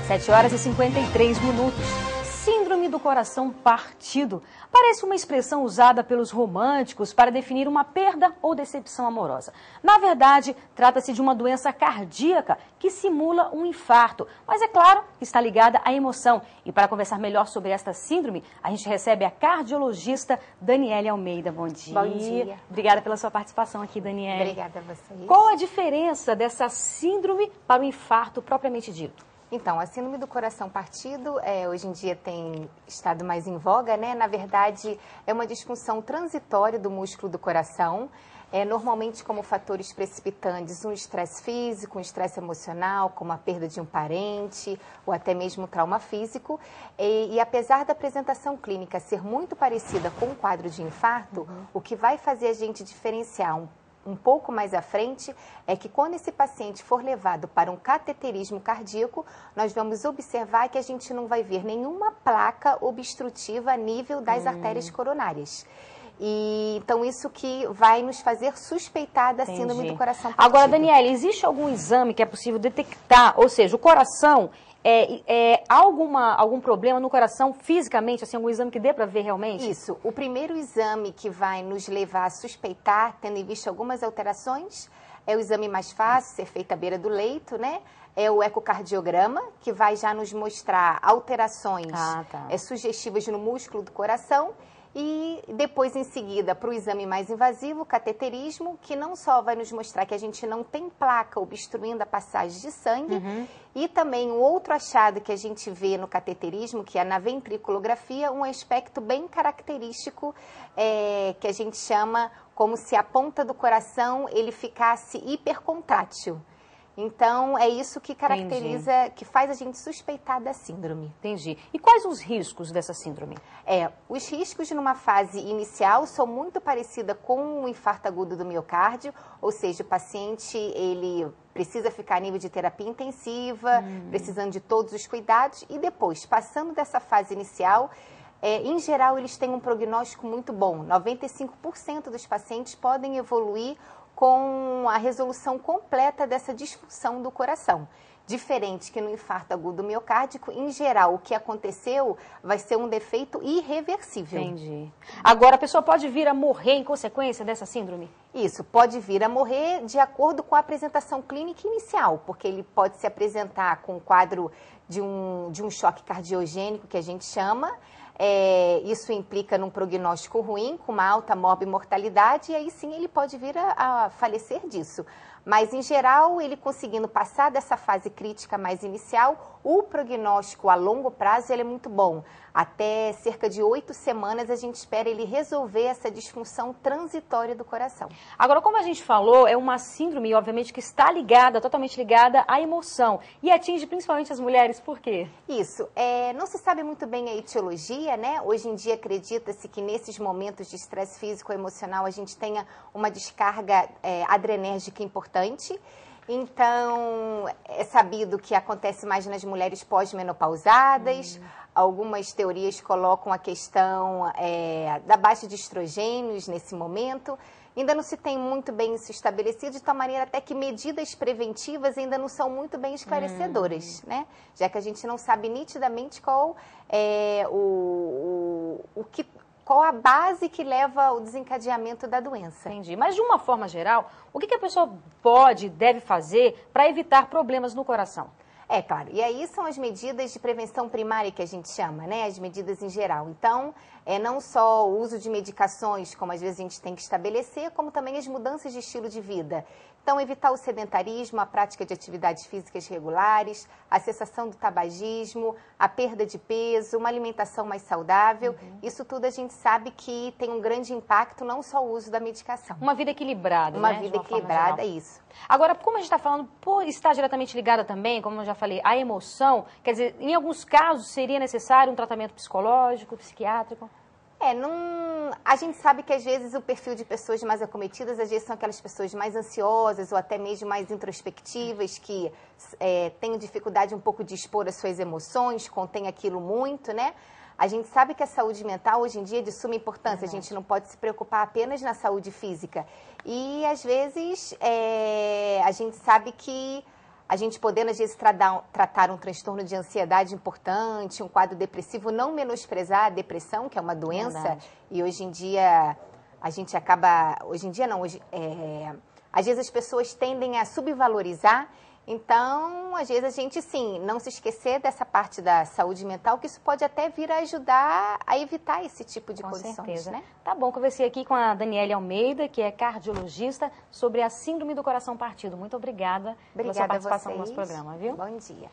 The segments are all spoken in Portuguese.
7h53. Síndrome do coração partido. Parece uma expressão usada pelos românticos para definir uma perda ou decepção amorosa. Na verdade, trata-se de uma doença cardíaca que simula um infarto. Mas é claro que está ligada à emoção. E para conversar melhor sobre esta síndrome, a gente recebe a cardiologista Daniele Almeida. Bom dia. Bom dia. Obrigada pela sua participação aqui, Daniele. Obrigada a vocês. Qual a diferença dessa síndrome para o infarto propriamente dito? Então, a síndrome do coração partido, hoje em dia tem estado mais em voga, né? Na verdade, é uma disfunção transitória do músculo do coração, normalmente como fatores precipitantes, um estresse físico, um estresse emocional, como a perda de um parente, ou até mesmo trauma físico. E apesar da apresentação clínica ser muito parecida com um quadro de infarto, o que vai fazer a gente diferenciar um pouco mais à frente, é que quando esse paciente for levado para um cateterismo cardíaco, nós vamos observar que a gente não vai ver nenhuma placa obstrutiva a nível das artérias coronárias. E, então, isso que vai nos fazer suspeitar da síndrome do coração partido. Agora, Daniele, existe algum exame que é possível detectar, ou seja, o coração... algum problema no coração fisicamente, assim, algum exame que dê para ver realmente? Isso. O primeiro exame que vai nos levar a suspeitar, tendo em vista algumas alterações, é o exame mais fácil, ser feito à beira do leito, né? É o ecocardiograma, que vai já nos mostrar alterações sugestivas no músculo do coração. E depois, em seguida, para o exame mais invasivo, o cateterismo, que não só vai nos mostrar que a gente não tem placa obstruindo a passagem de sangue, e também um outro achado que a gente vê no cateterismo, que é na ventriculografia, um aspecto bem característico, que a gente chama como se a ponta do coração ele ficasse hipercontrátil. Então, é isso que caracteriza, que faz a gente suspeitar da síndrome. Entendi. E quais os riscos dessa síndrome? Os riscos numa fase inicial são muito parecidos com o infarto agudo do miocárdio, ou seja, o paciente ele precisa ficar a nível de terapia intensiva, precisando de todos os cuidados, e depois, passando dessa fase inicial, em geral, eles têm um prognóstico muito bom. 95% dos pacientes podem evoluir com a resolução completa dessa disfunção do coração. Diferente que no infarto agudo miocárdico, em geral, o que aconteceu vai ser um defeito irreversível. Entendi. Agora, a pessoa pode vir a morrer em consequência dessa síndrome? Isso, pode vir a morrer de acordo com a apresentação clínica inicial, porque ele pode se apresentar com um quadro de um choque cardiogênico, que a gente chama. Isso implica num prognóstico ruim, com uma alta morbimortalidade, e aí sim ele pode vir a falecer disso. Mas, em geral, ele conseguindo passar dessa fase crítica mais inicial, o prognóstico a longo prazo ele é muito bom. Até cerca de 8 semanas a gente espera ele resolver essa disfunção transitória do coração. Agora, como a gente falou, é uma síndrome, obviamente, que está ligada, totalmente ligada à emoção. E atinge principalmente as mulheres, por quê? Isso. Não se sabe muito bem a etiologia, né? Hoje em dia acredita-se que nesses momentos de estresse físico ou emocional a gente tenha uma descarga adrenérgica importante. Então, é sabido que acontece mais nas mulheres pós-menopausadas. Algumas teorias colocam a questão da baixa de estrogênios nesse momento. Ainda não se tem muito bem isso estabelecido, de tal maneira até que medidas preventivas ainda não são muito bem esclarecedoras, né? Já que a gente não sabe nitidamente qual qual a base que leva ao desencadeamento da doença. Entendi. Mas, de uma forma geral, o que a pessoa pode, deve fazer para evitar problemas no coração? Claro. E aí são as medidas de prevenção primária que a gente chama, né? As medidas em geral. Então, não só o uso de medicações, como às vezes a gente tem que estabelecer, como também as mudanças de estilo de vida. Então, evitar o sedentarismo, a prática de atividades físicas regulares, a cessação do tabagismo, a perda de peso, uma alimentação mais saudável. Isso tudo a gente sabe que tem um grande impacto, não só o uso da medicação. Uma vida equilibrada, Uma vida equilibrada, é isso. Agora, como a gente está falando, por estar diretamente ligada também, como eu já falei, à emoção, quer dizer, em alguns casos seria necessário um tratamento psicológico, psiquiátrico? A gente sabe que às vezes o perfil de pessoas mais acometidas, às vezes são aquelas pessoas mais ansiosas ou até mesmo mais introspectivas, que têm dificuldade um pouco de expor as suas emoções, contém aquilo muito, né? A gente sabe que a saúde mental hoje em dia é de suma importância, a gente não pode se preocupar apenas na saúde física. E às vezes a gente sabe que a gente podendo, às vezes, tratar um transtorno de ansiedade importante, um quadro depressivo, não menosprezar a depressão, que é uma doença. Verdade. E hoje em dia, a gente acaba... Hoje em dia, não. Às vezes, as pessoas tendem a subvalorizar. Então, às vezes, a gente, sim, não se esquecer dessa parte da saúde mental, que isso pode até vir a ajudar a evitar esse tipo de condições, certeza. né? Tá bom, conversei aqui com a Daniele Almeida, que é cardiologista, sobre a síndrome do coração partido. Muito obrigada pela sua participação no nosso programa, viu? Bom dia.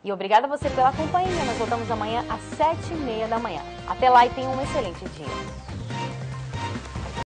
E obrigada a você pela companhia. Nós voltamos amanhã às 7h30 da manhã. Até lá e tenha um excelente dia.